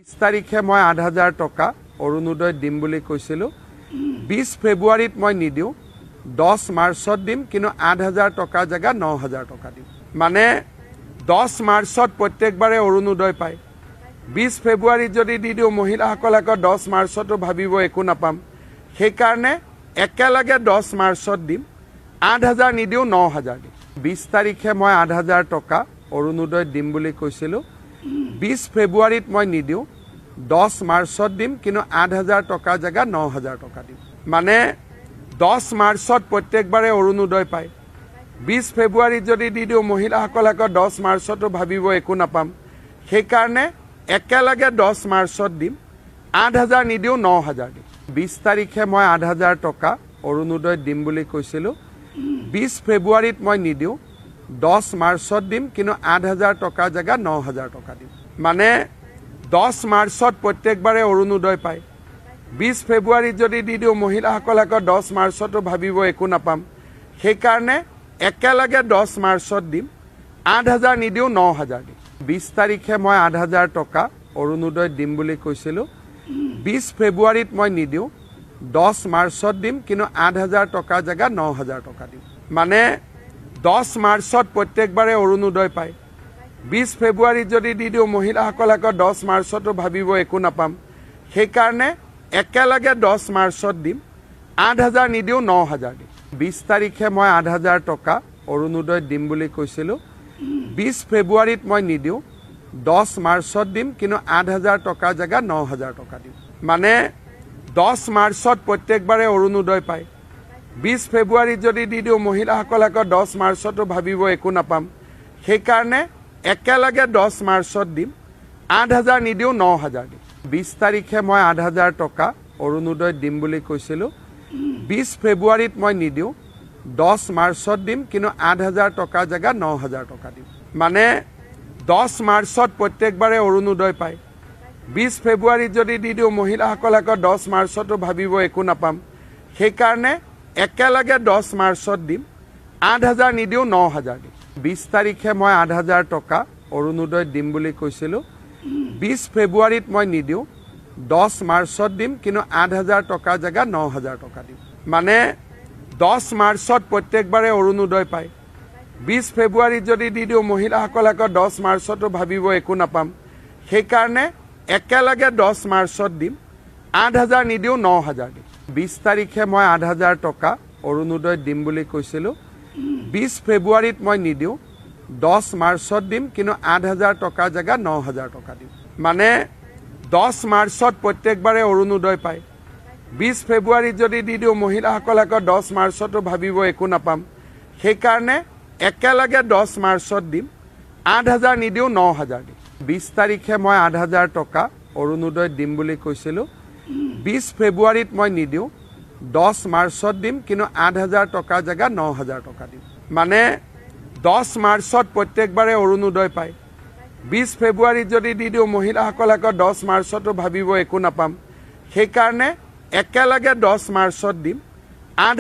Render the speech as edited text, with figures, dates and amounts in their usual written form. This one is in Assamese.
20 তাৰিখে মই 8,000 টকা অৰুণোদয় দিম বুলি কৈছিলো 20 ফেব্ৰুৱাৰীত মই নিদিও 10 মাৰ্চত দিম কিন্তু 8,000 টকা জায়গা 9,000 টকা দিম মানে 10 মাৰ্চত প্ৰত্যেকবাৰে অৰুণোদয় পায় 20 ফেব্ৰুৱাৰীত যদি দি দিও মহিলাসকলক 10 মাৰ্চতো ভাবিব একো নাপাম সেই কাৰণে একেলগে 10 মাৰ্চত দিম 8,000 নিদিও 9,000 দিম 20 তাৰিখে মই 8,000 টকা অৰুণোদয় দিম বুলি কৈছিলো 20 ফেব্ৰুৱাৰীত মই নিদিও 10 মাৰ্চত দিম কিন্তু 8,000 টকা জায়গা 9,000 টকা দিম মানে 10 মাৰ্চত প্ৰত্যেকবাৰে অৰুণোদয় পায় 20 ফেব্ৰুৱাৰীত যদি দি দিও মহিলাসকলক 10 মাৰ্চতো ভাবিব একো নাপাম সেই কাৰণে একেলগে 10 মাৰ্চত দিম 8,000 নিদিও 9,000 দিম 20 তাৰিখে মই 8,000 টকা অৰুণোদয় দিম বুলি কৈছিলো 20 ফেব্ৰুৱাৰীত মই নিদিও 10 মাৰ্চত দিম কিন্তু 8,000 টকা জায়গা 9,000 টকা দিম মানে 10 মাৰ্চত প্ৰত্যেকবাৰে অৰুণোদয় পায় 20 ফেব্ৰুৱাৰীত যদি দি দিও মহিলাসকলক 10 মাৰ্চতো ভাবিব একো নাপাম সেই কাৰণে একেলগে 10 মাৰ্চত দিম 8,000 নিদিও 9,000 দিম 20 তাৰিখে মই 8,000 টকা অৰুণোদয় দিম বুলি কৈছিলো 20 ফেব্ৰুৱাৰীত মই নিদিও 10 মাৰ্চত দিম কিন্তু 8,000 টকা জায়গা 9,000 টকা দিম মানে 10 মাৰ্চত প্ৰত্যেকবাৰে অৰুণোদয় পায় 20 ফেব্ৰুৱাৰীত যদি দি দিও মহিলাসকলক 10 মাৰ্চতো ভাবিব একো নাপাম সেই কাৰণে একেলগে 10 মাৰ্চত দিম 8,000 নিদিও 9,000 দিম 20 তাৰিখে মই 8,000 টকা অৰুণোদয় দিম বুলি কৈছিলো 20 ফেব্ৰুৱাৰীত মই নিদিও 10 মাৰ্চত দিম কিন্তু 8,000 টকা জায়গা 9,000 টকা দিম মানে 10 মাৰ্চত প্ৰত্যেকবাৰে অৰুণোদয় পায় 20 ফেব্ৰুৱাৰীত যদি দি দিও মহিলাসকলক 10 মাৰ্চতো ভাবিব একো নাপাম সেই কাৰণে একেলগে 10 মাৰ্চত দিম 8,000 নিদিও 9,000 দিম 20 তাৰিখে মই 8,000 টকা অৰুণোদয় দিম বুলি কৈছিলো 20 ফেব্ৰুৱাৰীত মই নিদিও 10 মাৰ্চত দিম কিন্তু 8,000 টকা জায়গা 9,000 টকা দিম মানে 10 মাৰ্চত প্ৰত্যেকবাৰে অৰুণোদয় পায় 20 ফেব্ৰুৱাৰীত যদি দি দিও মহিলাসকলক 10 মাৰ্চতো ভাবিব একো নাপাম সেই কাৰণে একেলগে 10 মাৰ্চত দিম 8,000 নিদিও 9,000 দিম 20 তাৰিখে মই 8,000 টকা অৰুণোদয় দিম বুলি কৈছিলো 20 ফেব্ৰুৱাৰীত মই নিদিও 10 মাৰ্চত দিম কিন্তু 8,000 টকা জায়গা 9,000 টকা দিম মানে 10 মাৰ্চত প্ৰত্যেকবাৰে অৰুণোদয় পায় 20 ফেব্ৰুৱাৰীত যদি দি দিও মহিলাসকলক 10 মাৰ্চতো ভাবিব একো নাপাম সেই কাৰণে একেলগে 10 মাৰ্চত দিম 8,000 নিদিও 9,000 দিম 20 তাৰিখে মই 8,000 টকা অৰুণোদয় দিম বুলি কৈছিলো 20 ফেব্ৰুৱাৰীত মই নিদিও 10 মাৰ্চত দিম কিন্তু 8,000 টকা জায়গা 9,000 টকা দিম মানে 10 মাৰ্চত প্ৰত্যেকবাৰে অৰুণোদয় পায় 20 ফেব্ৰুৱাৰীত যদি দি দিও মহিলাসকলক 10 মাৰ্চতো ভাবিব একো নাপাম সেই কাৰণে একেলগে 10 মাৰ্চত দিম 8,000 নিদিও 9,000 দিম 20 তাৰিখে মই 8,000 টকা অৰুণোদয় দিম বুলি কৈছিলো 20 ফেব্ৰুৱাৰীত মই নিদিও 10 মাৰ্চত দিম কিন্তু 8,000 টকা জায়গা 9,000 টকা দিম মানে 10 মাৰ্চত প্ৰত্যেকবাৰে অৰুণোদয় পায় 20 ফেব্ৰুৱাৰীত যদি দি দিও মহিলাসকলক 10 মাৰ্চতো ভাবিব একো নাপাম সেই কাৰণে একেলগে 10 মাৰ্চত দিম 8,000